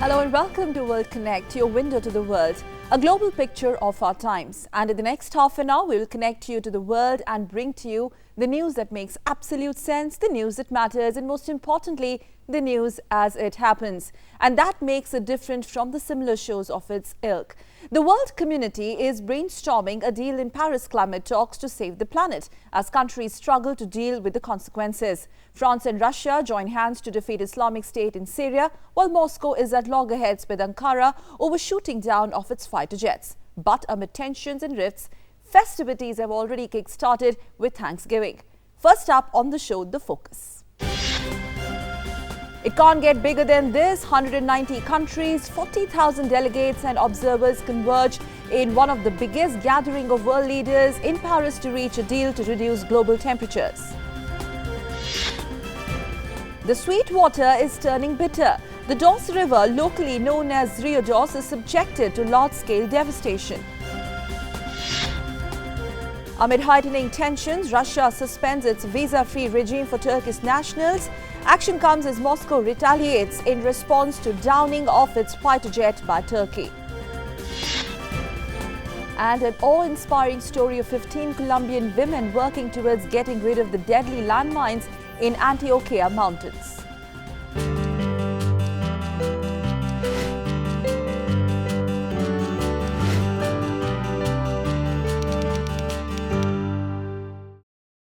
Hello and welcome to World Connect, your window to the world, a global picture of our times. And in the next half an hour, we will connect you to the world and bring to you the news that makes absolute sense, the news that matters, and most importantly, the news as it happens. And that makes it different from the similar shows of its ilk. The world community is brainstorming a deal in Paris climate talks to save the planet as countries struggle to deal with the consequences. France and Russia join hands to defeat Islamic State in Syria, while Moscow is at loggerheads with Ankara over shooting down of its fighter jets. But amid tensions and rifts, festivities have already kick-started with Thanksgiving. First up on the show, the focus. It can't get bigger than this. 190 countries, 40,000 delegates and observers converge in one of the biggest gathering of world leaders in Paris to reach a deal to reduce global temperatures. The sweet water is turning bitter. The Doce River, locally known as Rio Doce, is subjected to large-scale devastation. Amid heightening tensions, Russia suspends its visa-free regime for Turkish nationals. Action comes as Moscow retaliates in response to downing of its fighter jet by Turkey. And an awe-inspiring story of 15 Colombian women working towards getting rid of the deadly landmines in Antioquia Mountains.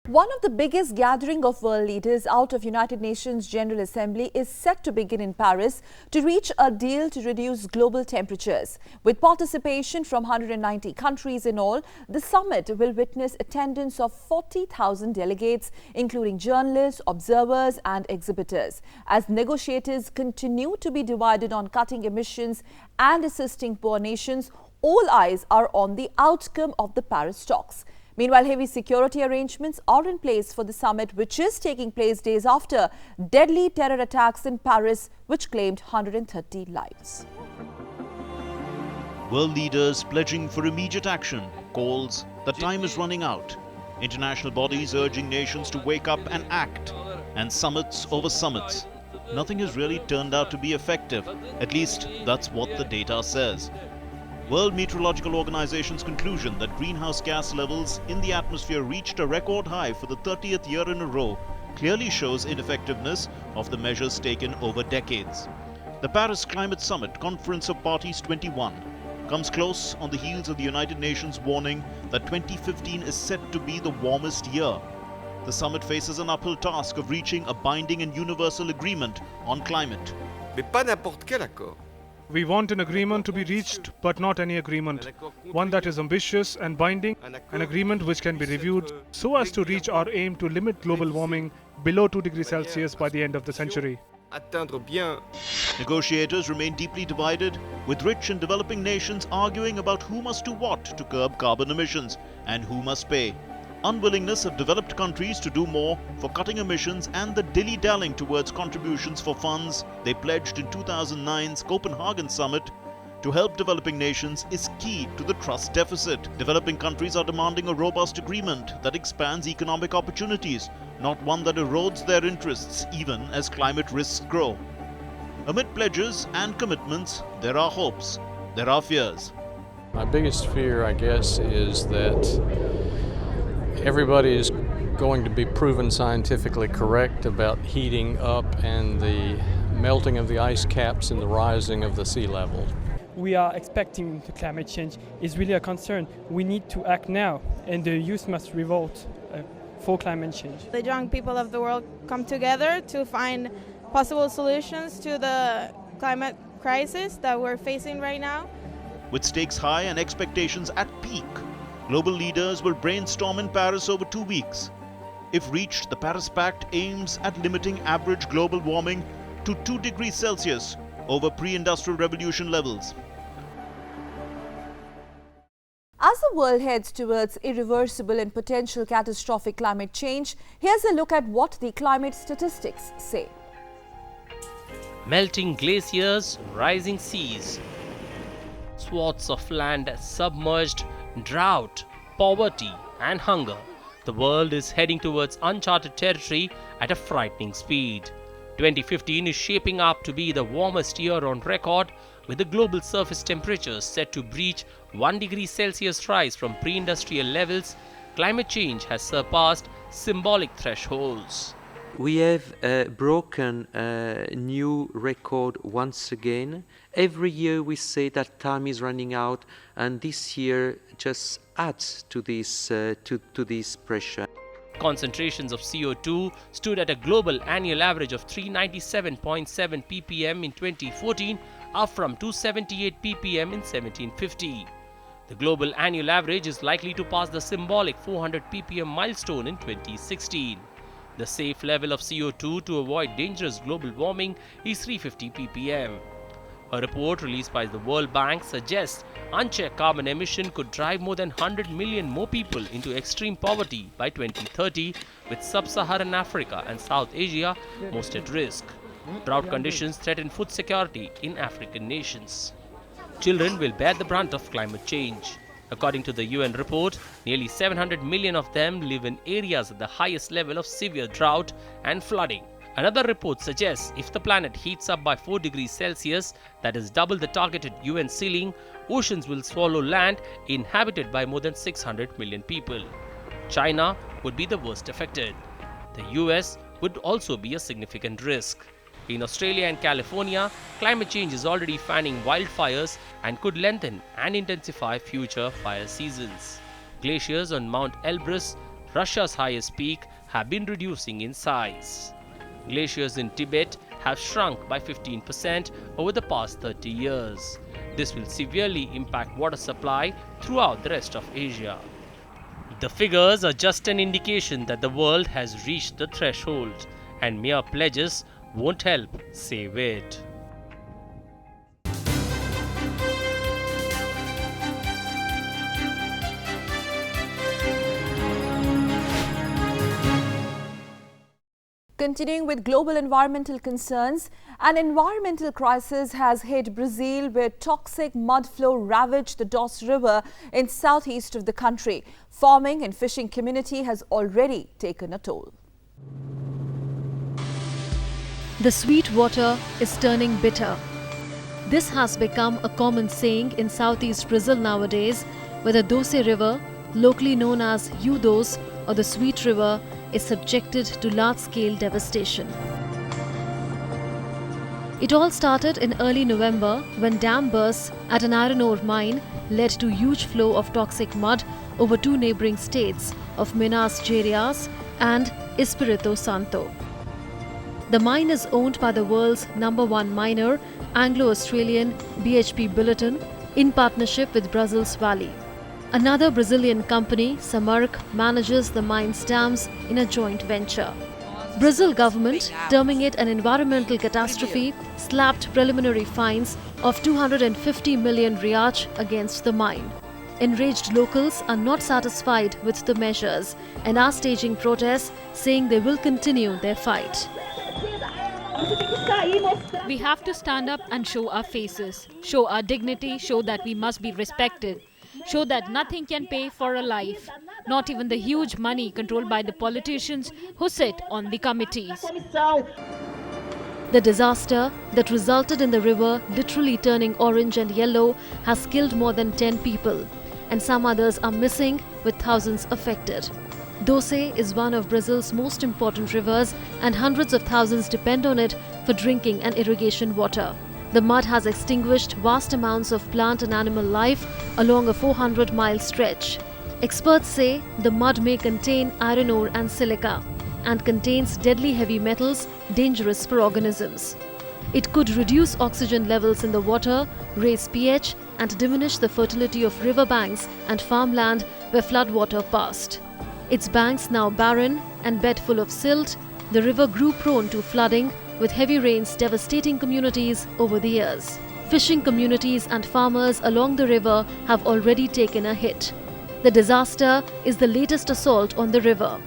One of the biggest gathering of world leaders out of United Nations General Assembly is set to begin in Paris to reach a deal to reduce global temperatures. With participation from 190 countries in all, the summit will witness attendance of 40,000 delegates, including journalists, observers and exhibitors. As negotiators continue to be divided on cutting emissions and assisting poor nations, all eyes are on the outcome of the Paris talks. Meanwhile, heavy security arrangements are in place for the summit, which is taking place days after deadly terror attacks in Paris, which claimed 130 lives. World leaders pledging for immediate action, calls that time is running out, international bodies urging nations to wake up and act, and summits over summits. Nothing has really turned out to be effective, at least that's what the data says. World Meteorological Organization's conclusion that greenhouse gas levels in the atmosphere reached a record high for the 30th year in a row clearly shows ineffectiveness of the measures taken over decades. The Paris Climate Summit, Conference of Parties 21, comes close on the heels of the United Nations warning that 2015 is set to be the warmest year. The summit faces an uphill task of reaching a binding and universal agreement on climate. Mais pas n'importe quel accord. We want an agreement to be reached, but not any agreement. One that is ambitious and binding, an agreement which can be reviewed so as to reach our aim to limit global warming below 2 degrees Celsius by the end of the century. Negotiators remain deeply divided, with rich and developing nations arguing about who must do what to curb carbon emissions and who must pay. Unwillingness of developed countries to do more for cutting emissions and the dilly-dallying towards contributions for funds they pledged in 2009's Copenhagen summit to help developing nations is key to the trust deficit. Developing countries are demanding a robust agreement that expands economic opportunities, not one that erodes their interests even as climate risks grow. Amid pledges and commitments, there are hopes, there are fears. My biggest fear, I guess, is that everybody is going to be proven scientifically correct about heating up and the melting of the ice caps and the rising of the sea level. We are expecting the climate change is really a concern. We need to act now, and the youth must revolt for climate change. The young people of the world come together to find possible solutions to the climate crisis that we're facing right now. With stakes high and expectations at peak, global leaders will brainstorm in Paris over 2 weeks. If reached, the Paris Pact aims at limiting average global warming to 2 degrees Celsius over pre-industrial revolution levels. As the world heads towards irreversible and potential catastrophic climate change, here's a look at what the climate statistics say. Melting glaciers, rising seas, swaths of land submerged, drought, poverty and hunger. The world is heading towards uncharted territory at a frightening speed. 2015 is shaping up to be the warmest year on record, with the global surface temperatures set to breach 1 degree Celsius rise from pre-industrial levels. Climate change has surpassed symbolic thresholds. We have broken a new record once again. Every year we say that time is running out, and this year just adds to this pressure. Concentrations of CO2 stood at a global annual average of 397.7 ppm in 2014, up from 278 ppm in 1750. The global annual average is likely to pass the symbolic 400 ppm milestone in 2016. The safe level of CO2 to avoid dangerous global warming is 350 ppm. A report released by the World Bank suggests unchecked carbon emission could drive more than 100 million more people into extreme poverty by 2030, with sub-Saharan Africa and South Asia most at risk. Drought conditions threaten food security in African nations. Children will bear the brunt of climate change. According to the UN report, nearly 700 million of them live in areas at the highest level of severe drought and flooding. Another report suggests if the planet heats up by 4 degrees Celsius, that is double the targeted UN ceiling, oceans will swallow land inhabited by more than 600 million people. China would be the worst affected. The US would also be a significant risk. In Australia and California, climate change is already fanning wildfires and could lengthen and intensify future fire seasons. Glaciers on Mount Elbrus, Russia's highest peak, have been reducing in size. Glaciers in Tibet have shrunk by 15% over the past 30 years. This will severely impact water supply throughout the rest of Asia. The figures are just an indication that the world has reached the threshold, and mere pledges won't help save it. Continuing with global environmental concerns, an environmental crisis has hit Brazil, where toxic mud flow ravaged the Doce River in southeast of the country. Farming and fishing community has already taken a toll. The sweet water is turning bitter. This has become a common saying in southeast Brazil nowadays, where the Doce River, locally known as U-Doce or the Sweet River, is subjected to large-scale devastation. It all started in early November when dam bursts at an iron ore mine led to huge flow of toxic mud over two neighboring states of Minas Gerais and Espírito Santo. The mine is owned by the world's #1 miner, Anglo-Australian BHP Billiton, in partnership with Brazil's Vale. Another Brazilian company, Samarco, manages the mine's dams in a joint venture. Brazil government, terming it an environmental catastrophe, slapped preliminary fines of 250 million reais against the mine. Enraged locals are not satisfied with the measures and are staging protests, saying they will continue their fight. We have to stand up and show our faces, show our dignity, show that we must be respected, show that nothing can pay for a life, not even the huge money controlled by the politicians who sit on the committees. The disaster that resulted in the river literally turning orange and yellow has killed more than 10 people, and some others are missing, with thousands affected. Doce is one of Brazil's most important rivers, and hundreds of thousands depend on it for drinking and irrigation water. The mud has extinguished vast amounts of plant and animal life along a 400-mile stretch. Experts say the mud may contain iron ore and silica and contains deadly heavy metals dangerous for organisms. It could reduce oxygen levels in the water, raise pH, and diminish the fertility of riverbanks and farmland where floodwater passed. Its banks now barren and bed full of silt, the river grew prone to flooding, with heavy rains devastating communities over the years. Fishing communities and farmers along the river have already taken a hit. The disaster is the latest assault on the river.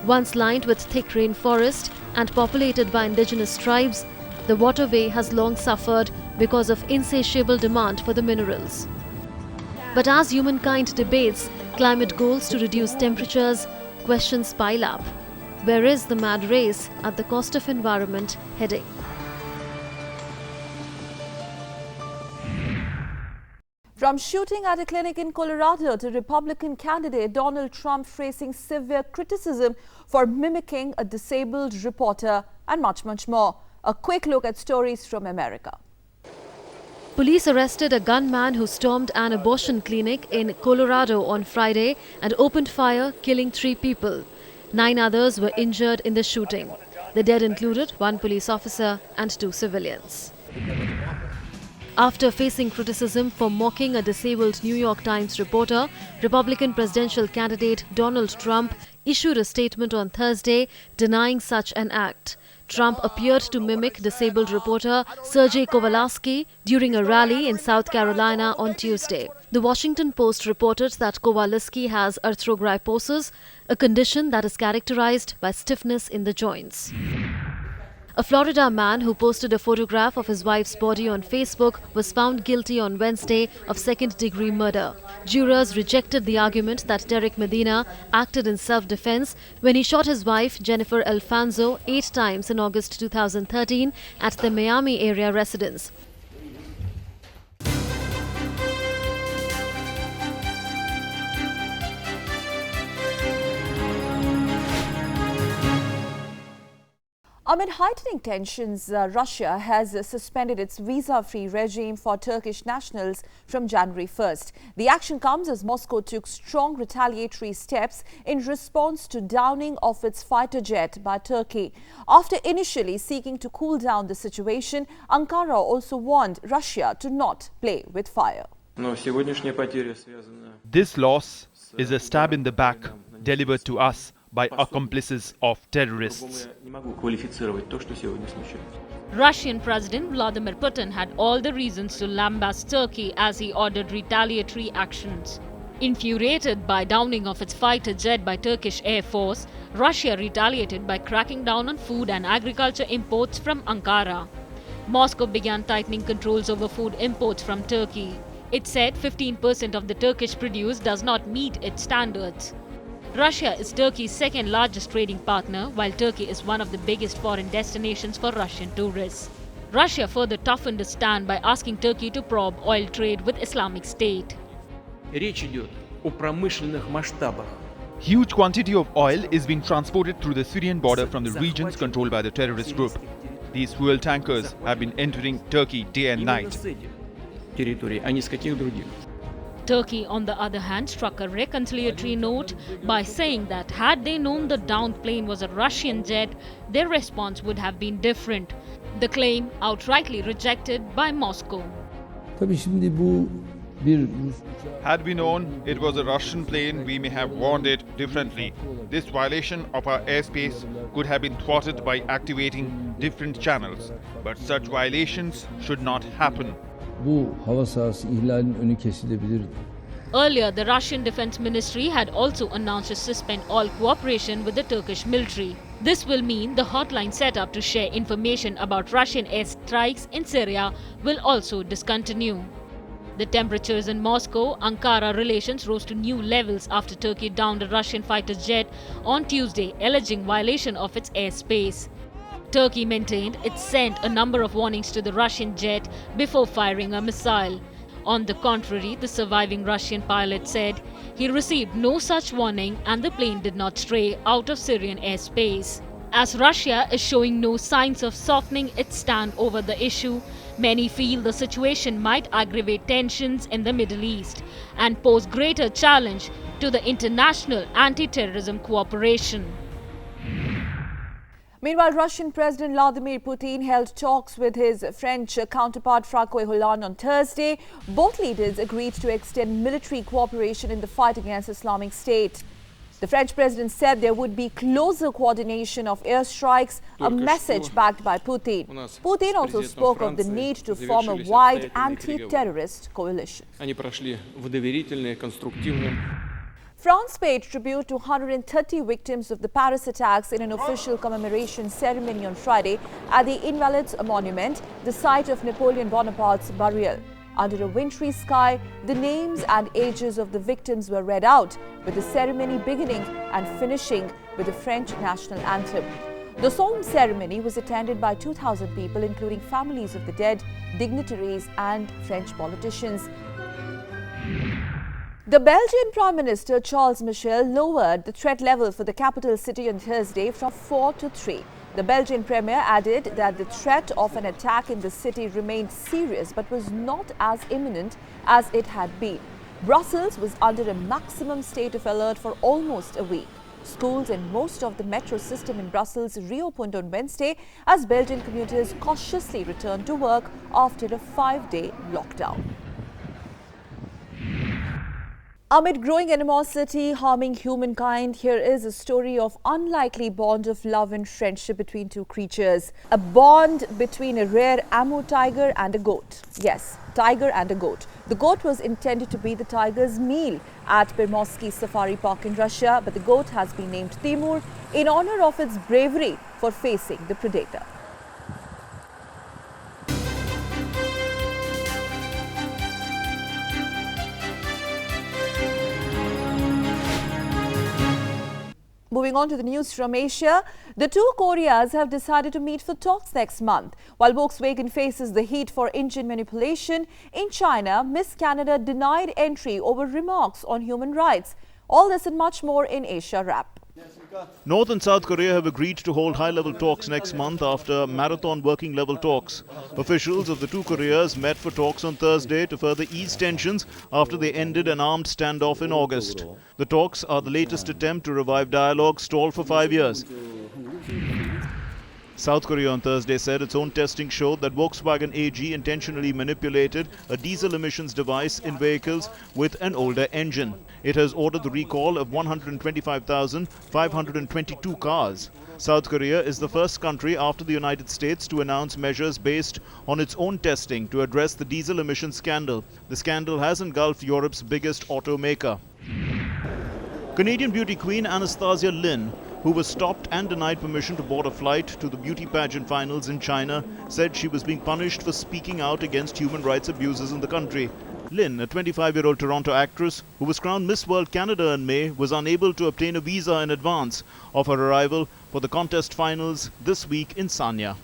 Once lined with thick rainforest and populated by indigenous tribes, the waterway has long suffered because of insatiable demand for the minerals. But as humankind debates climate goals to reduce temperatures, questions pile up. Where is the mad race at the cost of environment heading? From shooting at a clinic in Colorado to Republican candidate Donald Trump facing severe criticism for mimicking a disabled reporter and much more. A quick look at stories from America. Police arrested a gunman who stormed an abortion clinic in Colorado on Friday and opened fire, killing 3 people. 9 others were injured in the shooting. The dead included 1 police officer and 2 civilians. After facing criticism for mocking a disabled New York Times reporter, Republican presidential candidate Donald Trump issued a statement on Thursday denying such an act. Trump appeared to mimic disabled reporter Sergei Kowalski during a rally in South Carolina on Tuesday. The Washington Post reported that Kowalski has arthrogryposis, a condition that is characterized by stiffness in the joints. A Florida man who posted a photograph of his wife's body on Facebook was found guilty on Wednesday of second-degree murder. Jurors rejected the argument that Derek Medina acted in self-defense when he shot his wife, Jennifer Alfonso, 8 times in August 2013 at the Miami area residence. Amid heightening tensions, Russia has suspended its visa-free regime for Turkish nationals from January 1st. The action comes as Moscow took strong retaliatory steps in response to downing of its fighter jet by Turkey. After initially seeking to cool down the situation, Ankara also warned Russia to not play with fire. This loss is a stab in the back delivered to us by accomplices of terrorists. Russian President Vladimir Putin had all the reasons to lambast Turkey as he ordered retaliatory actions. Infuriated by downing of its fighter jet by Turkish Air Force, Russia retaliated by cracking down on food and agriculture imports from Ankara. Moscow began tightening controls over food imports from Turkey. It said 15% of the Turkish produce does not meet its standards. Russia is Turkey's second largest trading partner, while Turkey is one of the biggest foreign destinations for Russian tourists. Russia further toughened its stand by asking Turkey to probe oil trade with Islamic State. Huge quantity of oil is being transported through the Syrian border from the regions controlled by the terrorist group. These fuel tankers have been entering Turkey day and night. Turkey, on the other hand, struck a reconciliatory note by saying that had they known the downed plane was a Russian jet, their response would have been different. The claim outrightly rejected by Moscow. Had we known it was a Russian plane, we may have warned it differently. This violation of our airspace could have been thwarted by activating different channels, but such violations should not happen. Earlier, the Russian Defense Ministry had also announced to suspend all cooperation with the Turkish military. This will mean the hotline set up to share information about Russian airstrikes in Syria will also discontinue. The temperatures in Moscow-Ankara relations rose to new levels after Turkey downed a Russian fighter jet on Tuesday, alleging violation of its airspace. Turkey maintained it sent a number of warnings to the Russian jet before firing a missile. On the contrary, the surviving Russian pilot said he received no such warning and the plane did not stray out of Syrian airspace. As Russia is showing no signs of softening its stand over the issue, many feel the situation might aggravate tensions in the Middle East and pose greater challenge to the international anti-terrorism cooperation. Meanwhile, Russian President Vladimir Putin held talks with his French counterpart François Hollande on Thursday. Both leaders agreed to extend military cooperation in the fight against Islamic State. The French president said there would be closer coordination of airstrikes, a message backed by Putin. Putin also spoke of the need to form a wide anti-terrorist coalition. France paid tribute to 130 victims of the Paris attacks in an official commemoration ceremony on Friday at the Invalids Monument, the site of Napoleon Bonaparte's burial. Under a wintry sky, the names and ages of the victims were read out, with the ceremony beginning and finishing with the French national anthem. The solemn ceremony was attended by 2,000 people, including families of the dead, dignitaries and French politicians. The Belgian Prime Minister Charles Michel lowered the threat level for the capital city on Thursday from 4 to 3. The Belgian Premier added that the threat of an attack in the city remained serious but was not as imminent as it had been. Brussels was under a maximum state of alert for almost a week. Schools and most of the metro system in Brussels reopened on Wednesday as Belgian commuters cautiously returned to work after a 5-day lockdown. Amid growing animosity harming humankind, here is a story of unlikely bond of love and friendship between two creatures. A bond between a rare Amur tiger and a goat. Yes, tiger and a goat. The goat was intended to be the tiger's meal at Permosky Safari Park in Russia, but the goat has been named Timur in honor of its bravery for facing the predator. Moving on to the news from Asia, the two Koreas have decided to meet for talks next month. While Volkswagen faces the heat for engine manipulation, in China, Miss Canada denied entry over remarks on human rights. All this and much more in Asia Wrap. North and South Korea have agreed to hold high-level talks next month after marathon working-level talks. Officials of the two Koreas met for talks on Thursday to further ease tensions after they ended an armed standoff in August. The talks are the latest attempt to revive dialogue stalled for 5 years. South Korea on Thursday said its own testing showed that Volkswagen AG intentionally manipulated a diesel emissions device in vehicles with an older engine. It has ordered the recall of 125,522 cars. South Korea is the first country after the United States to announce measures based on its own testing to address the diesel emissions scandal. The scandal has engulfed Europe's biggest automaker. Canadian beauty queen Anastasia Lin, who was stopped and denied permission to board a flight to the beauty pageant finals in China, said she was being punished for speaking out against human rights abuses in the country. Lin, a 25-year-old Toronto actress who was crowned Miss World Canada in May, was unable to obtain a visa in advance of her arrival for the contest finals this week in Sanya.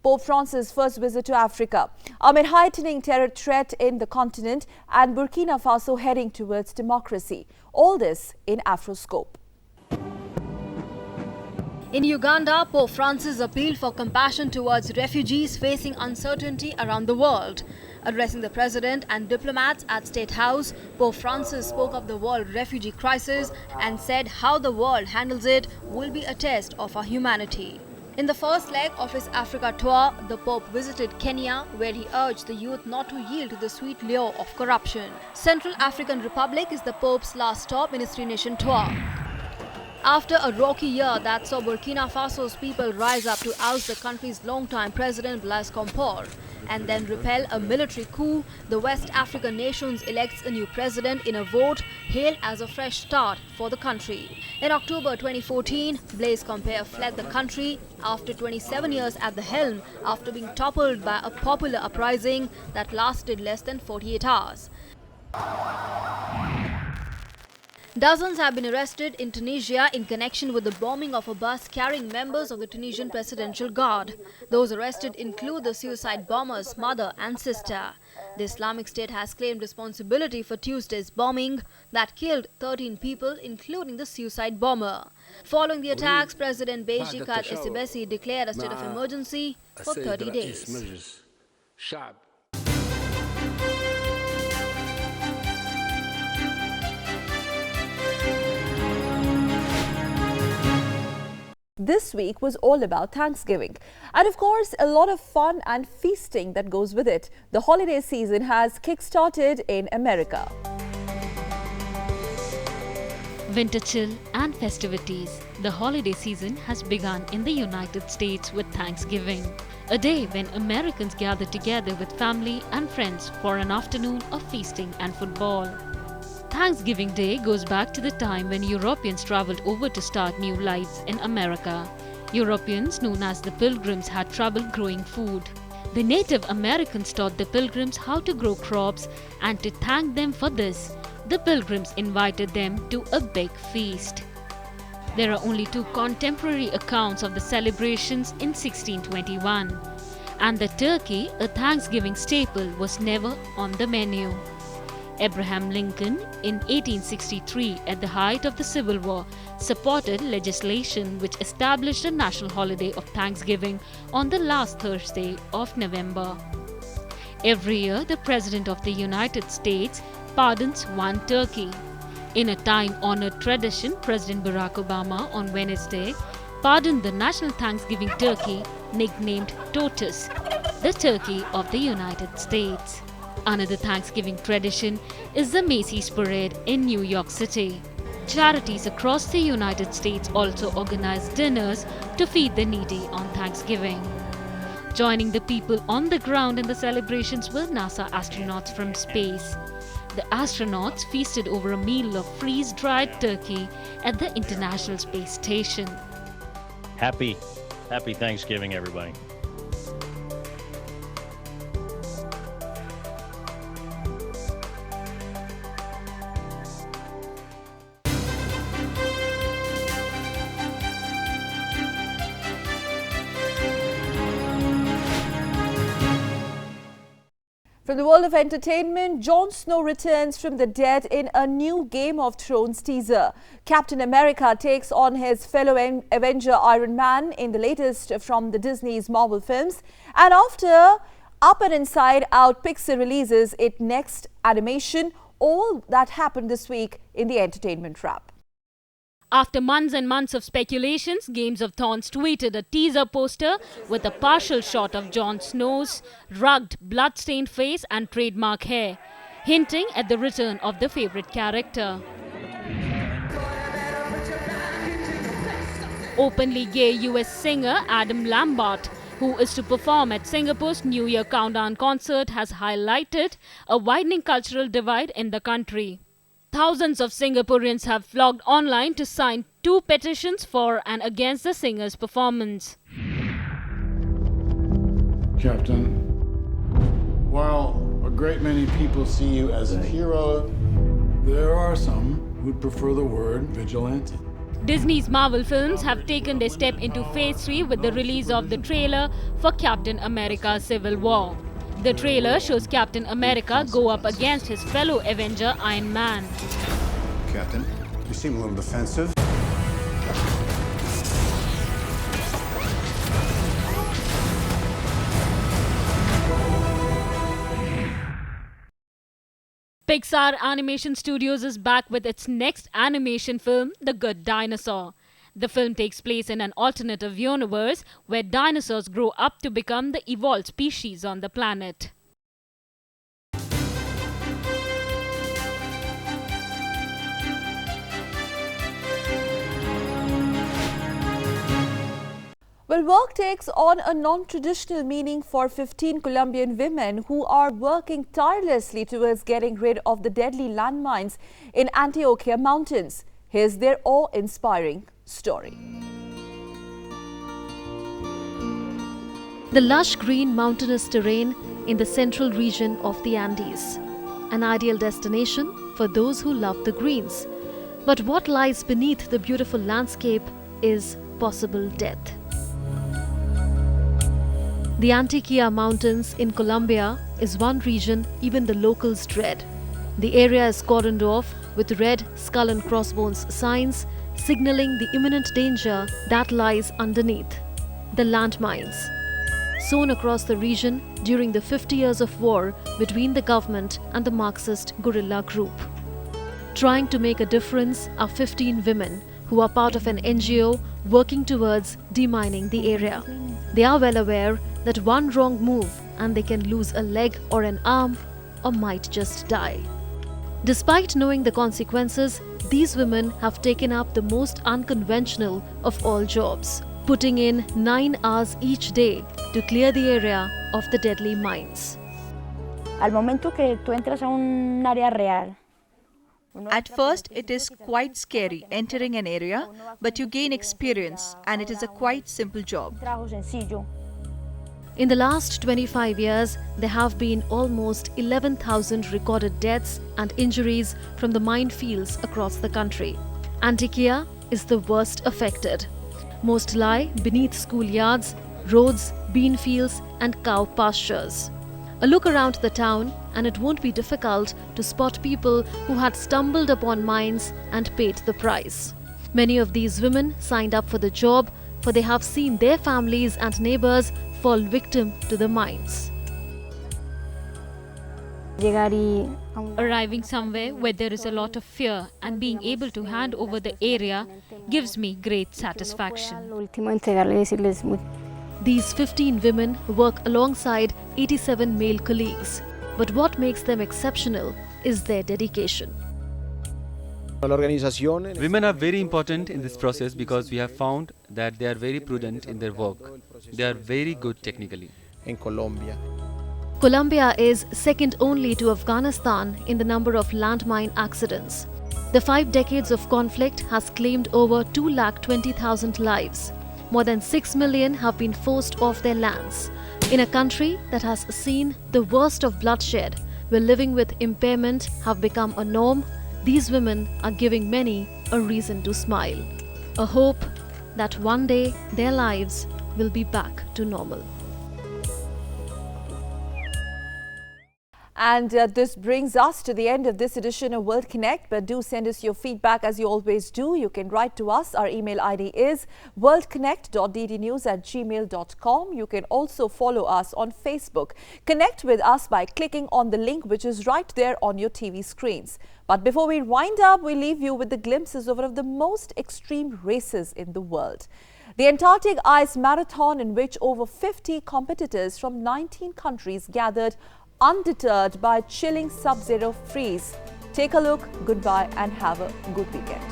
Pope Francis' first visit to Africa. Amid heightening terror threat in the continent and Burkina Faso heading towards democracy. All this in Afroscope. In Uganda, Pope Francis appealed for compassion towards refugees facing uncertainty around the world. Addressing the president and diplomats at State House, Pope Francis spoke of the world refugee crisis and said how the world handles it will be a test of our humanity. In the first leg of his Africa tour, the Pope visited Kenya, where he urged the youth not to yield to the sweet lure of corruption. Central African Republic is the Pope's last stop in his three-nation tour. After a rocky year that saw Burkina Faso's people rise up to oust the country's longtime president Blaise Compaoré and then repel a military coup, the West African nations elects a new president in a vote hailed as a fresh start for the country. In October 2014, Blaise Compaoré fled the country after 27 years at the helm after being toppled by a popular uprising that lasted less than 48 hours. Dozens have been arrested in Tunisia in connection with the bombing of a bus carrying members of the Tunisian Presidential Guard. Those arrested include the suicide bomber's mother and sister. The Islamic State has claimed responsibility for Tuesday's bombing that killed 13 people, including the suicide bomber. Following the attacks, President Beji Kad Essebsi declared a state of emergency for 30 days. This week was all about Thanksgiving. And of course, a lot of fun and feasting that goes with it. The holiday season has kick-started in America. Winter chill and festivities. The holiday season has begun in the United States with Thanksgiving, a day when Americans gather together with family and friends for an afternoon of feasting and football. Thanksgiving Day goes back to the time when Europeans traveled over to start new lives in America. Europeans, known as the Pilgrims, had trouble growing food. The Native Americans taught the Pilgrims how to grow crops, and to thank them for this, the Pilgrims invited them to a big feast. There are only 2 contemporary accounts of the celebrations in 1621, and the turkey, a Thanksgiving staple, was never on the menu. Abraham Lincoln, in 1863, at the height of the Civil War, supported legislation which established a national holiday of Thanksgiving on the last Thursday of November. Every year, the President of the United States pardons 1 turkey. In a time-honored tradition, President Barack Obama on Wednesday pardoned the national Thanksgiving turkey nicknamed Totus, the turkey of the United States. Another Thanksgiving tradition is the Macy's Parade in New York City. Charities across the United States also organize dinners to feed the needy on Thanksgiving. Joining the people on the ground in the celebrations were NASA astronauts from space. The astronauts feasted over a meal of freeze-dried turkey at the International Space Station. Happy Thanksgiving, everybody. From the world of entertainment, Jon Snow returns from the dead in a new Game of Thrones teaser. Captain America takes on his fellow Avenger Iron Man in the latest from the Disney's Marvel films. And after Up and Inside Out, Pixar releases its next animation. All that happened this week in the entertainment wrap. After months and months of speculations, Games of Thrones tweeted a teaser poster with a partial shot of Jon Snow's rugged, blood-stained face and trademark hair, hinting at the return of the favorite character. Openly gay US singer Adam Lambert, who is to perform at Singapore's New Year Countdown concert, has highlighted a widening cultural divide in the country. Thousands of Singaporeans have flocked online to sign 2 petitions for and against the singer's performance. Captain, while a great many people see you as a hero, there are some who'd prefer the word vigilante. Disney's Marvel films have taken their step into Phase 3 with the release of the trailer for Captain America: Civil War. The trailer shows Captain America go up against his fellow Avenger Iron Man. Captain, you seem a little defensive. Pixar Animation Studios is back with its next animation film, The Good Dinosaur. The film takes place in an alternative universe where dinosaurs grow up to become the evolved species on the planet. Well, work takes on a non-traditional meaning for 15 Colombian women who are working tirelessly towards getting rid of the deadly landmines in Antioquia mountains. Here's their awe-inspiring story. The lush green mountainous terrain in the central region of the Andes. An ideal destination for those who love the greens. But what lies beneath the beautiful landscape is possible death. The Antioquia Mountains in Colombia is one region even the locals dread. The area is cordoned off with red skull and crossbones signs signaling the imminent danger that lies underneath. The landmines, sown across the region during the 50 years of war between the government and the Marxist guerrilla group. Trying to make a difference are 15 women who are part of an NGO working towards demining the area. They are well aware that one wrong move and they can lose a leg or an arm or might just die. Despite knowing the consequences, these women have taken up the most unconventional of all jobs, putting in 9 hours each day to clear the area of the deadly mines. Al momento que tú entras a un área real, At first, it is quite scary entering an area, but you gain experience and it is a quite simple job. In the last 25 years, there have been almost 11,000 recorded deaths and injuries from the minefields across the country. Antakya is the worst affected. Most lie beneath schoolyards, roads, bean fields and cow pastures. A look around the town and it won't be difficult to spot people who had stumbled upon mines and paid the price. Many of these women signed up for the job for they have seen their families and neighbors fall victim to the mines. Arriving somewhere where there is a lot of fear and being able to hand over the area gives me great satisfaction. These 15 women work alongside 87 male colleagues. But what makes them exceptional is their dedication. Women are very important in this process because we have found that they are very prudent in their work. They are very good technically. Colombia is second only to Afghanistan in the number of landmine accidents. The 5 decades of conflict has claimed over 220,000 lives. More than 6 million have been forced off their lands. In a country that has seen the worst of bloodshed, where living with impairment have become a norm, these women are giving many a reason to smile. A hope that one day their lives will be back to normal. And this brings us to the end of this edition of World Connect. But do send us your feedback as you always do. You can write to us. Our email ID is worldconnect.ddnews@gmail.com. You can also follow us on Facebook. Connect with us by clicking on the link which is right there on your TV screens. But before we wind up, we leave you with the glimpses of one of the most extreme races in the world. The Antarctic Ice Marathon, in which over 50 competitors from 19 countries gathered undeterred by chilling sub-zero freeze. Take a look, goodbye and have a good weekend.